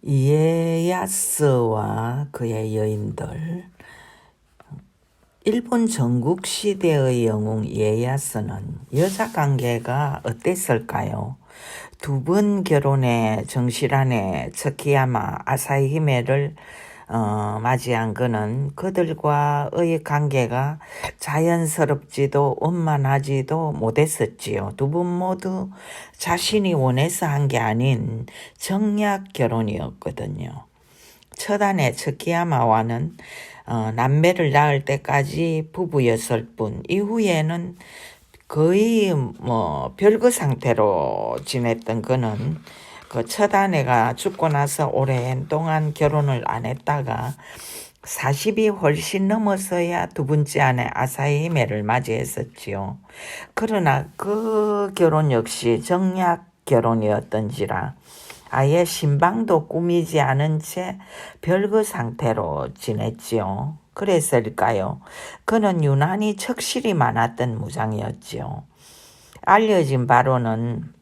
이에야스와 그의 여인들. 일본 전국시대의 영웅 이에야스는 여자 관계가 어땠을까요? 두 번 결혼해 정실한의 츠키야마 아사히히메를 맞이한 그는 그들과의 관계가 자연스럽지도 원만하지도 못했었지요. 두 분 모두 자신이 원해서 한 게 아닌 정략 결혼이었거든요. 첫 아내 츠키야마와는 남매를 낳을 때까지 부부였을 뿐, 이후에는 거의 별거 상태로 지냈던 그는 그 첫 아내가 죽고 나서 오랜 동안 결혼을 안 했다가 40이 훨씬 넘어서야 두 번째 아내 아사히메를 맞이했었지요. 그러나 그 결혼 역시 정략 결혼이었던지라 아예 신방도 꾸미지 않은 채 별거 상태로 지냈지요. 그랬을까요? 그는 유난히 척실이 많았던 무장이었지요. 알려진 바로는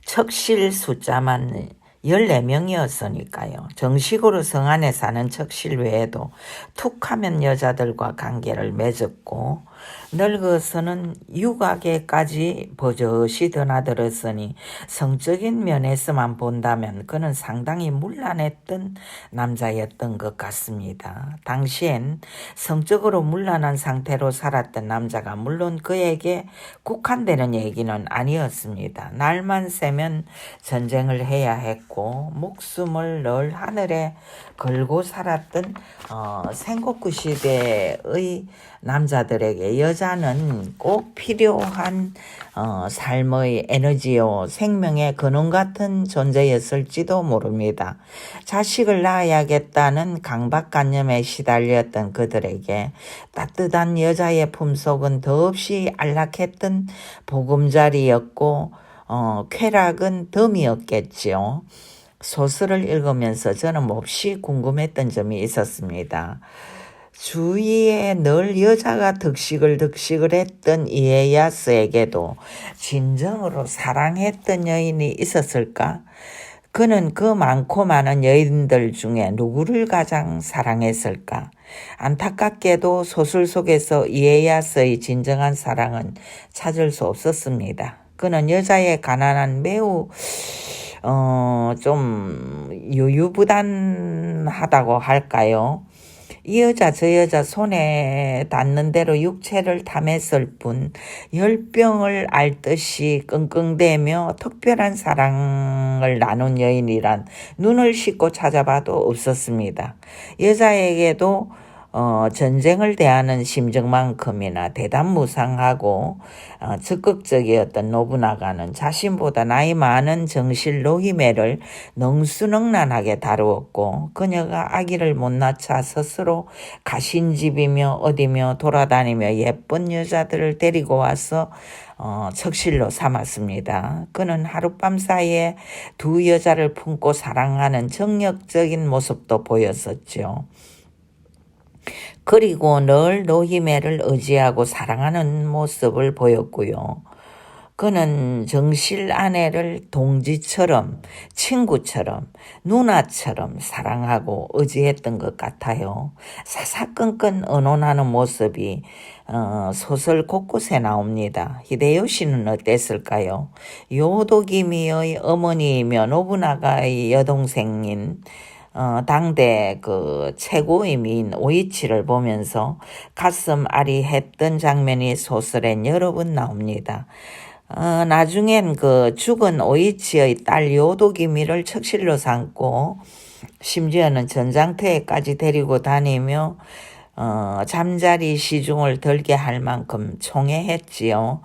척실 숫자만 14명이었으니까요. 정식으로 성 안에 사는 척실 외에도 툭하면 여자들과 관계를 맺었고 늙어서는 육아계까지 버젓이 드나들었으니 성적인 면에서만 본다면 그는 상당히 문란했던 남자였던 것 같습니다. 당시엔 성적으로 문란한 상태로 살았던 남자가 물론 그에게 국한되는 얘기는 아니었습니다. 날만 새면 전쟁을 해야 했고 목숨을 늘 하늘에 걸고 살았던 생국구 시대의 남자들에게 여자는 꼭 필요한 삶의 에너지요 생명의 근원 같은 존재였을지도 모릅니다. 자식을 낳아야겠다는 강박관념에 시달렸던 그들에게 따뜻한 여자의 품속은 더없이 안락했던 보금자리였고 쾌락은 덤이었겠지요. 소설을 읽으면서 저는 몹시 궁금했던 점이 있었습니다. 주위에 늘 여자가 득식을 했던 이에야스에게도 진정으로 사랑했던 여인이 있었을까? 그는 그 많고 많은 여인들 중에 누구를 가장 사랑했을까? 안타깝게도 소설 속에서 이에야스의 진정한 사랑은 찾을 수 없었습니다. 그는 여자의 가난한 매우 좀 유유부단하다고 할까요? 이 여자 저 여자 손에 닿는 대로 육체를 탐했을 뿐 열병을 앓듯이 끙끙대며 특별한 사랑을 나눈 여인이란 눈을 씻고 찾아봐도 없었습니다. 여자에게도 전쟁을 대하는 심정만큼이나 대담무상하고 적극적이었던 노부나가는 자신보다 나이 많은 정실 노히메를 능수능란하게 다루었고 그녀가 아기를 못 낳자 스스로 가신집이며 어디며 돌아다니며 예쁜 여자들을 데리고 와서 척실로 삼았습니다. 그는 하룻밤 사이에 두 여자를 품고 사랑하는 정력적인 모습도 보였었죠. 그리고 늘 노히메를 의지하고 사랑하는 모습을 보였고요. 그는 정실 아내를 동지처럼 친구처럼 누나처럼 사랑하고 의지했던 것 같아요. 사사건건 의논하는 모습이 소설 곳곳에 나옵니다. 히데요시는 어땠을까요? 요도기미의 어머니이며 노부나가의 여동생인 당대 그 최고의 미인 오이치를 보면서 가슴 아리했던 장면이 소설엔 여러 번 나옵니다. 나중엔 그 죽은 오이치의 딸 요도기미를 척실로 삼고 심지어는 전장터에까지 데리고 다니며 잠자리 시중을 들게 할 만큼 총애했지요.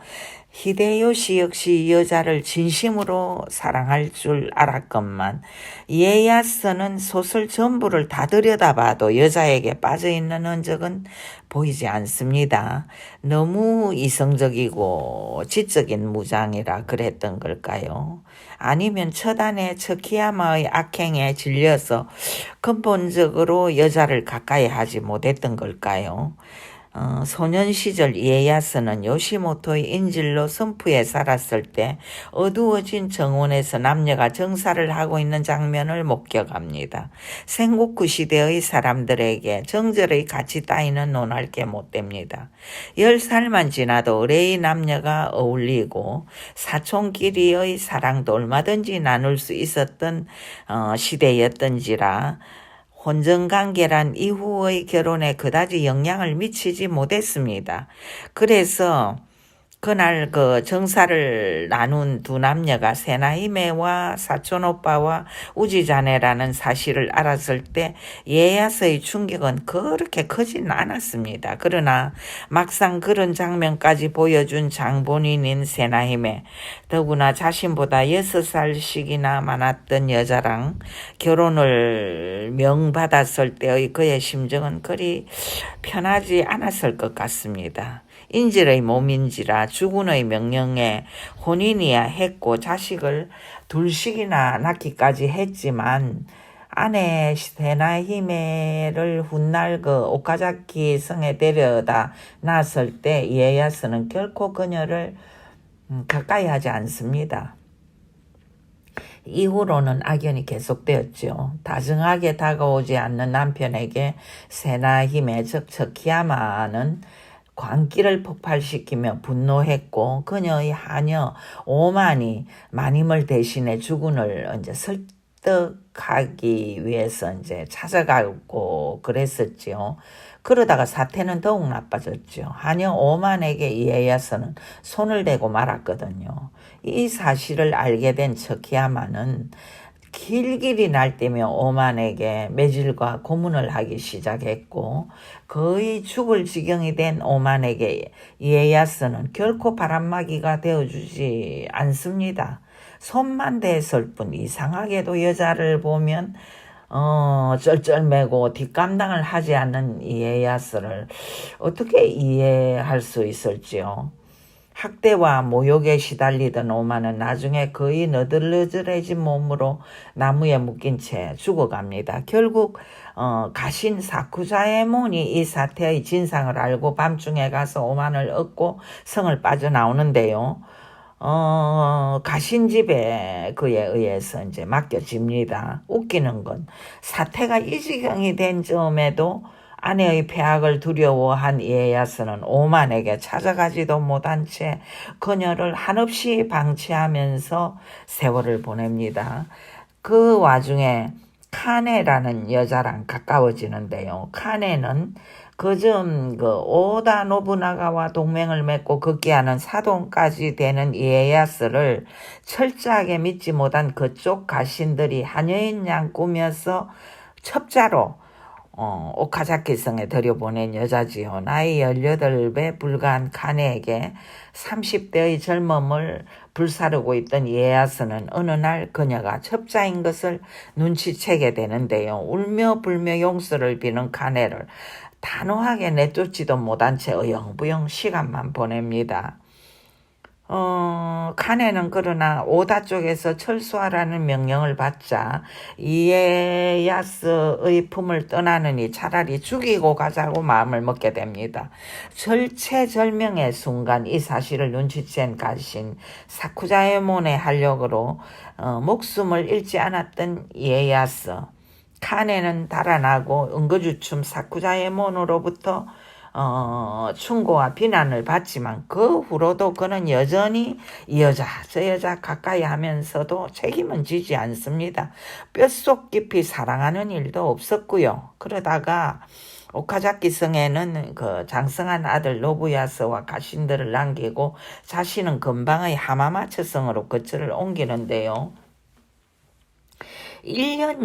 히데요시 역시 여자를 진심으로 사랑할 줄 알았건만 이에야스는 소설 전부를 다 들여다봐도 여자에게 빠져있는 흔적은 보이지 않습니다. 너무 이성적이고 지적인 무장이라 그랬던 걸까요? 아니면 첫 아내 츠키야마의 악행에 질려서 근본적으로 여자를 가까이 하지 못했던 걸까요? 소년 시절 이에야스는 요시모토의 인질로 선푸에 살았을 때 어두워진 정원에서 남녀가 정사를 하고 있는 장면을 목격합니다. 생고쿠 시대의 사람들에게 정절의 가치 따위는 논할 게 못됩니다. 10살만 지나도 의뢰의 남녀가 어울리고 사촌끼리의 사랑도 얼마든지 나눌 수 있었던 시대였던지라 혼전관계란 이후의 결혼에 그다지 영향을 미치지 못했습니다. 그래서 그날 정사를 나눈 두 남녀가 세나히메와 사촌오빠와 우지자네라는 사실을 알았을 때 이에야스의 충격은 그렇게 크진 않았습니다. 그러나 막상 그런 장면까지 보여준 장본인인 세나히메, 더구나 자신보다 6살씩이나 많았던 여자랑 결혼을 명받았을 때의 그의 심정은 그리 편하지 않았을 것 같습니다. 인질의 몸인지라 주군의 명령에 혼인이야 했고 자식을 둘씩이나 낳기까지 했지만 아내 세나히메를 훗날 오카자키 성에 데려다 놨을 때 이에야스는 결코 그녀를 가까이 하지 않습니다. 이후로는 악연이 계속되었죠. 다정하게 다가오지 않는 남편에게 세나히메 즉 츠키야마는 광기를 폭발시키며 분노했고 그녀의 하녀 오만이 마님을 대신해 주군을 이제 설득하기 위해서 이제 찾아가고 그랬었지요. 그러다가 사태는 더욱 나빠졌죠. 하녀 오만에게 이에야스는 손을 대고 말았거든요. 이 사실을 알게 된 츠키야마는 길길이 날뛰며 오만에게 매질과 고문을 하기 시작했고 거의 죽을 지경이 된 오만에게 이에야스는 결코 바람막이가 되어주지 않습니다. 손만 댔을 뿐 이상하게도 여자를 보면 쩔쩔매고 뒷감당을 하지 않는 이에야스를 어떻게 이해할 수 있을지요. 학대와 모욕에 시달리던 오만은 나중에 거의 너덜너덜해진 몸으로 나무에 묶인 채 죽어갑니다. 결국 가신 사쿠자에몬이 이 사태의 진상을 알고 밤중에 가서 오만을 얻고 성을 빠져나오는데요. 가신 집에 그에 의해서 이제 맡겨집니다. 웃기는 건 사태가 이 지경이 된 점에도 아내의 폐악을 두려워한 이에야스는 오만에게 찾아가지도 못한 채 그녀를 한없이 방치하면서 세월을 보냅니다. 그 와중에 카네라는 여자랑 가까워지는데요. 카네는 그즘 오다 노부나가와 동맹을 맺고 극기하는 사돈까지 되는 이에야스를 철저하게 믿지 못한 그쪽 가신들이 하녀인 양 꾸며서 첩자로 오카자키 성에 들여보낸 여자지요. 나이 18에 불과한 카네에게 30대의 젊음을 불사르고 있던 이에야스는 어느 날 그녀가 첩자인 것을 눈치채게 되는데요. 울며 불며 용서를 비는 카네를 단호하게 내쫓지도 못한 채 어영부영 시간만 보냅니다. 카네는 그러나 오다 쪽에서 철수하라는 명령을 받자 이에야스의 품을 떠나느니 차라리 죽이고 가자고 마음을 먹게 됩니다. 절체절명의 순간 이 사실을 눈치챈 가신 사쿠자에몬의 활력으로 목숨을 잃지 않았던 이에야스. 카네는 달아나고 은거주춤 사쿠자에몬으로부터 충고와 비난을 받지만 그 후로도 그는 여전히 이 여자 저 여자 가까이 하면서도 책임은 지지 않습니다. 뼛속 깊이 사랑하는 일도 없었고요. 그러다가 오카자키 성에는 장성한 아들 노부야스와 가신들을 남기고 자신은 근방의 하마마츠 성으로 거처를 옮기는데요. 1년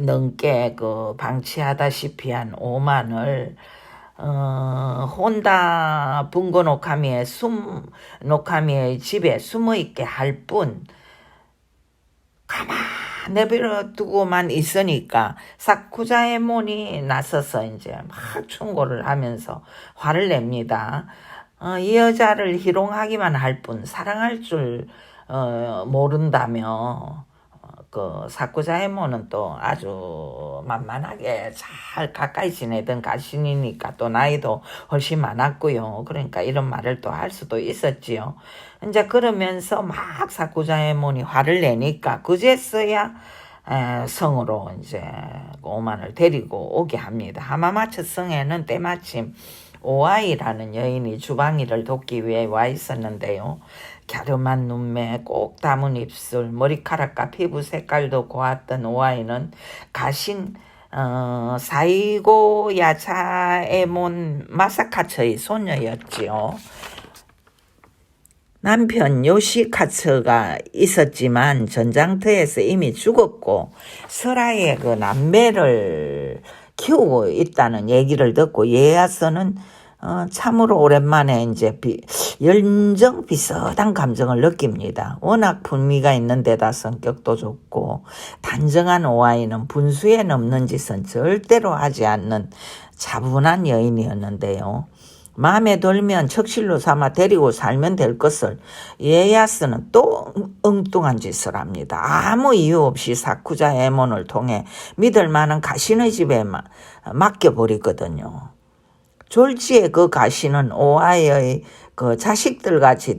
넘게 방치하다시피 한 오만을 혼다 bungo 노카미의 집에 숨어있게 할 뿐 가만 내버려 두고만 있으니까 사쿠자에몬이 나서서 이제 막 충고를 하면서 화를 냅니다. 이 여자를 희롱하기만 할 뿐 사랑할 줄 모른다며 그 사쿠자에모는 또 아주 만만하게 잘 가까이 지내던 가신이니까 또 나이도 훨씬 많았고요. 그러니까 이런 말을 또 할 수도 있었지요. 이제 그러면서 막 사쿠자에모니 화를 내니까 그제서야 성으로 이제 오만을 데리고 오게 합니다. 하마마츠 성에는 때마침 오아이라는 여인이 주방일을 돕기 위해 와 있었는데요. 갸름한 눈매, 꼭 담은 입술, 머리카락과 피부 색깔도 고왔던 오아이는 가신 사이고 야차에몬 마사카츠의 소녀였지요. 남편 요시카츠가 있었지만 전장터에서 이미 죽었고 설아의 그 남매를 키우고 있다는 얘기를 듣고 이에야스는 참으로 오랜만에 이제 열정 비슷한 감정을 느낍니다. 워낙 분미가 있는 데다 성격도 좋고 단정한 오아이는 분수에 넘는 짓은 절대로 하지 않는 차분한 여인이었는데요. 마음에 들면 척실로 삼아 데리고 살면 될 것을 이에야스는 또 엉뚱한 짓을 합니다. 아무 이유 없이 사쿠자에몬을 통해 믿을 만한 가신의 집에 맡겨버리거든요. 졸지에 그 가신은 오아이의 그 자식들까지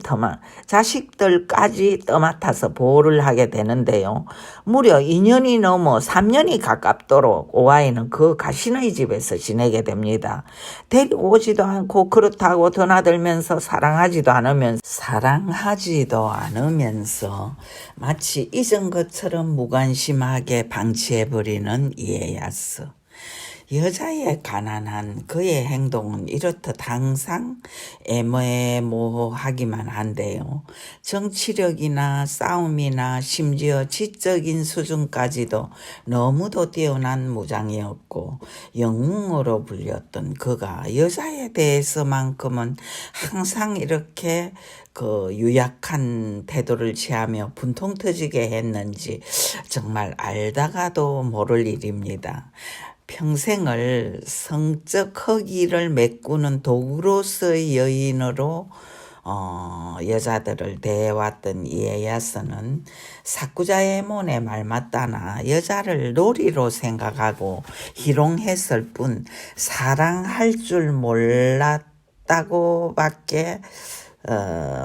떠맡아서 보호를 하게 되는데요. 무려 2년이 넘어 3년이 가깝도록 오아이는 그 가신의 집에서 지내게 됩니다. 데리고 오지도 않고 그렇다고 드나들면서 사랑하지도 않으면서 마치 잊은 것처럼 무관심하게 방치해버리는 이에야스. 여자의 가난한 그의 행동은 이렇듯 항상 애매모호하기만 한데요. 정치력이나 싸움이나 심지어 지적인 수준까지도 너무도 뛰어난 무장이었고 영웅으로 불렸던 그가 여자에 대해서만큼은 항상 이렇게 그 유약한 태도를 취하며 분통 터지게 했는지 정말 알다가도 모를 일입니다. 평생을 성적 허기를 메꾸는 도구로서의 여인으로 여자들을 대해왔던 이에야스는 사쿠자에몬의 말 맞다나 여자를 놀이로 생각하고 희롱했을 뿐 사랑할 줄 몰랐다고밖에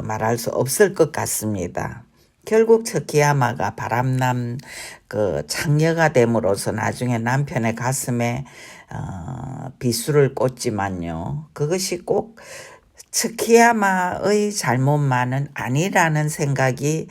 말할 수 없을 것 같습니다. 결국 츠키야마가 바람남 그 창녀가 됨으로써 나중에 남편의 가슴에 비수를 꽂지만요. 그것이 꼭 츠키야마의 잘못만은 아니라는 생각이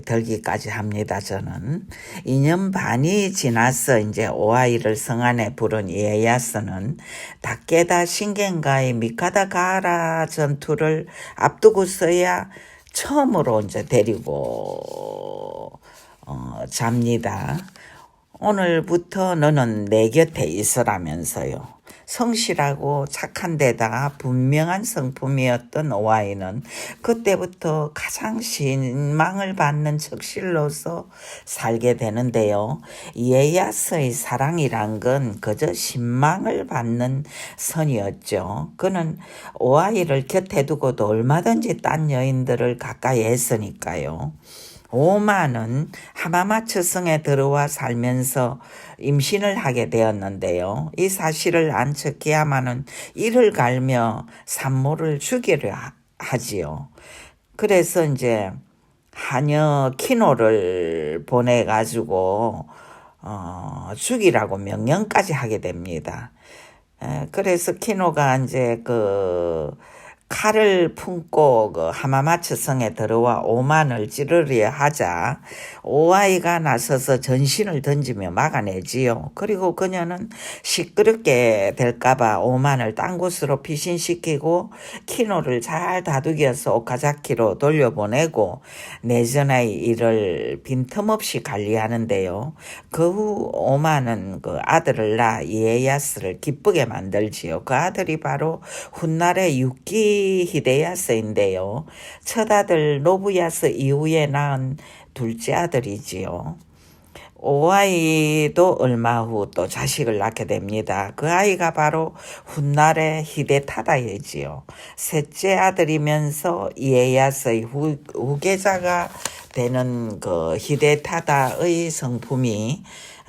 들기까지 합니다. 저는 2년 반이 지나서 이제 오아이를 성안에 부른 이에야스는 다케다 신겐가의 미카다 가하라 전투를 앞두고서야 처음으로 이제 데리고 잡니다. 오늘부터 너는 내 곁에 있으라면서요. 성실하고 착한 데다가 분명한 성품이었던 오아이는 그때부터 가장 신망을 받는 척실로서 살게 되는데요. 이에야스의 사랑이란 건 그저 신망을 받는 선이었죠. 그는 오아이를 곁에 두고도 얼마든지 딴 여인들을 가까이 했으니까요. 오마는 하마마츠 성에 들어와 살면서 임신을 하게 되었는데요. 이 사실을 안 츠키야마는 이를 갈며 산모를 주기로 하지요. 그래서 이제 하녀 키노를 보내가지고 죽이라고 명령까지 하게 됩니다. 그래서 키노가 이제 그 칼을 품고 그 하마마츠 성에 들어와 오만을 찌르려 하자 오아이가 나서서 전신을 던지며 막아내지요. 그리고 그녀는 시끄럽게 될까봐 오만을 딴 곳으로 피신시키고 키노를 잘 다독여서 오카자키로 돌려보내고 내전의 일을 빈틈없이 관리하는데요. 그 후 오만은 그 아들을 낳아 이에야스를 기쁘게 만들지요. 그 아들이 바로 훗날의 유키 히데야스인데요. 첫 아들 노부야스 이후에 낳은 둘째 아들이지요. 오아이도 얼마 후 또 자식을 낳게 됩니다. 그 아이가 바로 훗날의 히데타다이지요. 셋째 아들이면서 이에야스의 후계자가 되는 그 히데타다의 성품이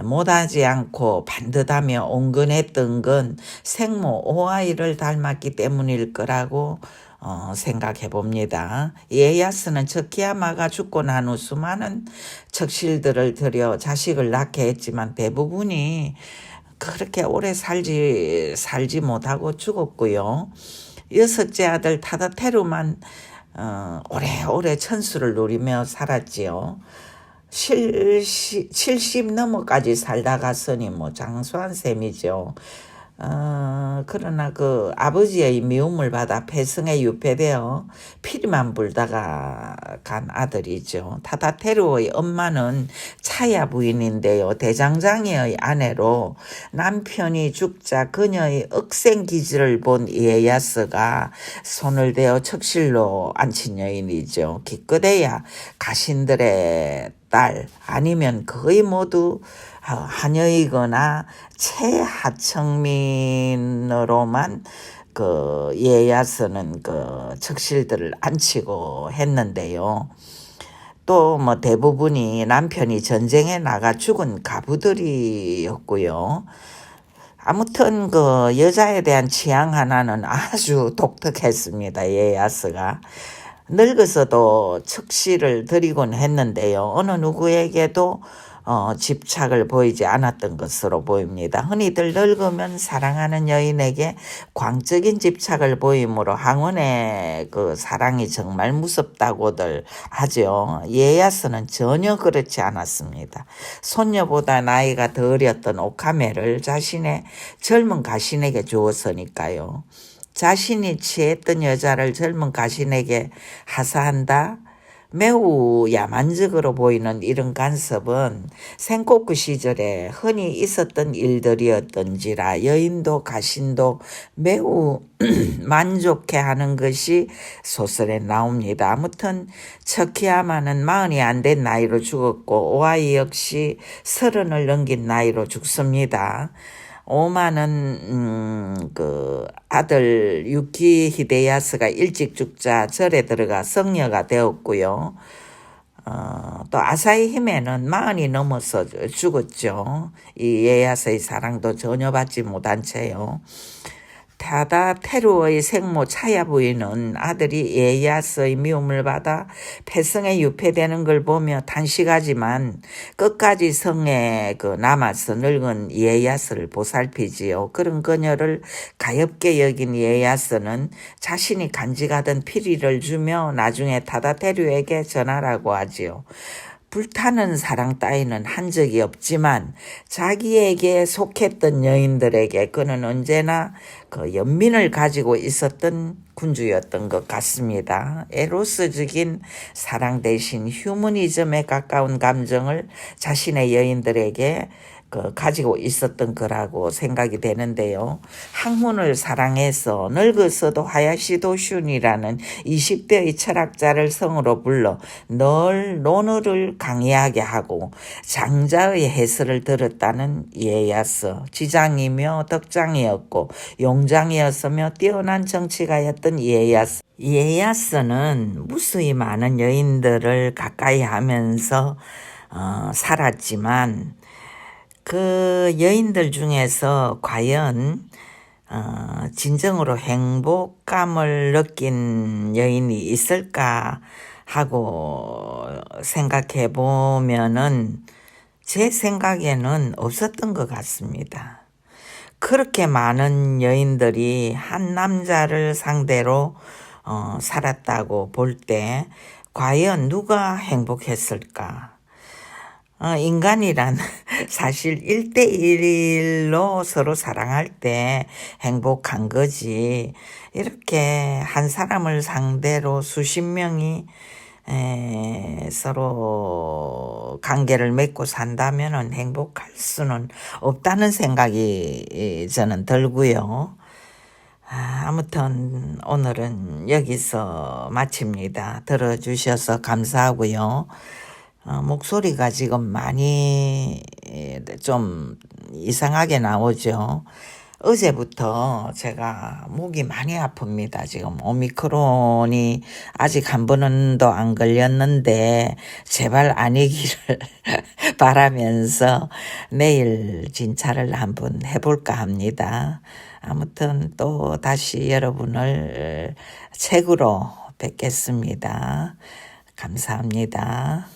못하지 않고 반듯하며 온건했던 건 생모 오아이를 닮았기 때문일 거라고 생각해 봅니다. 이에야스는 척키야마가 죽고 난 후 수많은 척실들을 들여 자식을 낳게 했지만 대부분이 그렇게 오래 살지 못하고 죽었고요. 여섯째 아들 타다테루만 오래오래 천수를 누리며 살았지요. 70 넘어까지 살다 갔으니 뭐 장수한 셈이죠. 그러나 그 아버지의 미움을 받아 폐승에 유폐되어 피리만 불다가 간 아들이죠. 타다테루의 엄마는 차야 부인인데요. 대장장이의 아내로 남편이 죽자 그녀의 억센 기질을 본 이에야스가 손을 대어 척실로 앉힌 여인이죠. 기껏해야 가신들의 딸 아니면 거의 모두 하녀이거나 최하층민으로만 그 이에야스는 그 척실들을 앉히고 했는데요. 또 뭐 대부분이 남편이 전쟁에 나가 죽은 가부들이었고요. 아무튼 그 여자에 대한 취향 하나는 아주 독특했습니다. 이에야스가. 늙어서도 척시를 드리곤 했는데요. 어느 누구에게도 집착을 보이지 않았던 것으로 보입니다. 흔히들 늙으면 사랑하는 여인에게 광적인 집착을 보이므로 항원의 그 사랑이 정말 무섭다고들 하죠. 이에야스는 전혀 그렇지 않았습니다. 손녀보다 나이가 더 어렸던 오카메를 자신의 젊은 가신에게 주었으니까요. 자신이 취했던 여자를 젊은 가신에게 하사한다? 매우 야만적으로 보이는 이런 간섭은 생코쿠 시절에 흔히 있었던 일들이었던지라 여인도 가신도 매우 만족해하는 것이 소설에 나옵니다. 아무튼 척키야마는 40이 안 된 나이로 죽었고 오아이 역시 30을 넘긴 나이로 죽습니다. 오마는 그 아들 유키 히데야스가 일찍 죽자 절에 들어가 성녀가 되었고요. 또 아사히 히메는 40이 넘어서 죽었죠. 이 이에야스의 사랑도 전혀 받지 못한 채요. 타다테루의 생모 차야 부인은 아들이 이에야스의 미움을 받아 폐성에 유폐되는 걸 보며 탄식하지만 끝까지 성에 남아서 늙은 이에야스를 보살피지요. 그런 그녀를 가엾게 여긴 이에야스는 자신이 간직하던 피리를 주며 나중에 타다테루에게 전하라고 하지요. 불타는 사랑 따위는 한 적이 없지만 자기에게 속했던 여인들에게 그는 언제나 그 연민을 가지고 있었던 군주였던 것 같습니다. 에로스적인 사랑 대신 휴머니즘에 가까운 감정을 자신의 여인들에게 가지고 있었던 거라고 생각이 되는데요. 학문을 사랑해서 늙어서도 하야시도 슌이라는 20대의 철학자를 성으로 불러 늘 논어를 강의하게 하고 장자의 해설을 들었다는 이에야스. 지장이며 덕장이었고 용장이었으며 뛰어난 정치가였던 이에야스. 이에야스는 무수히 많은 여인들을 가까이 하면서 살았지만 그 여인들 중에서 과연 진정으로 행복감을 느낀 여인이 있을까 하고 생각해 보면은 제 생각에는 없었던 것 같습니다. 그렇게 많은 여인들이 한 남자를 상대로 살았다고 볼 때 과연 누가 행복했을까? 인간이란 사실 1대1로 서로 사랑할 때 행복한 거지. 이렇게 한 사람을 상대로 수십 명이 서로 관계를 맺고 산다면 행복할 수는 없다는 생각이 저는 들고요. 아무튼 오늘은 여기서 마칩니다. 들어주셔서 감사하고요. 목소리가 지금 많이 좀 이상하게 나오죠. 어제부터 제가 목이 많이 아픕니다. 지금 오미크론이 아직 한 번도 안 걸렸는데 제발 아니기를 바라면서 내일 진찰을 한번 해볼까 합니다. 아무튼 또 다시 여러분을 책으로 뵙겠습니다. 감사합니다.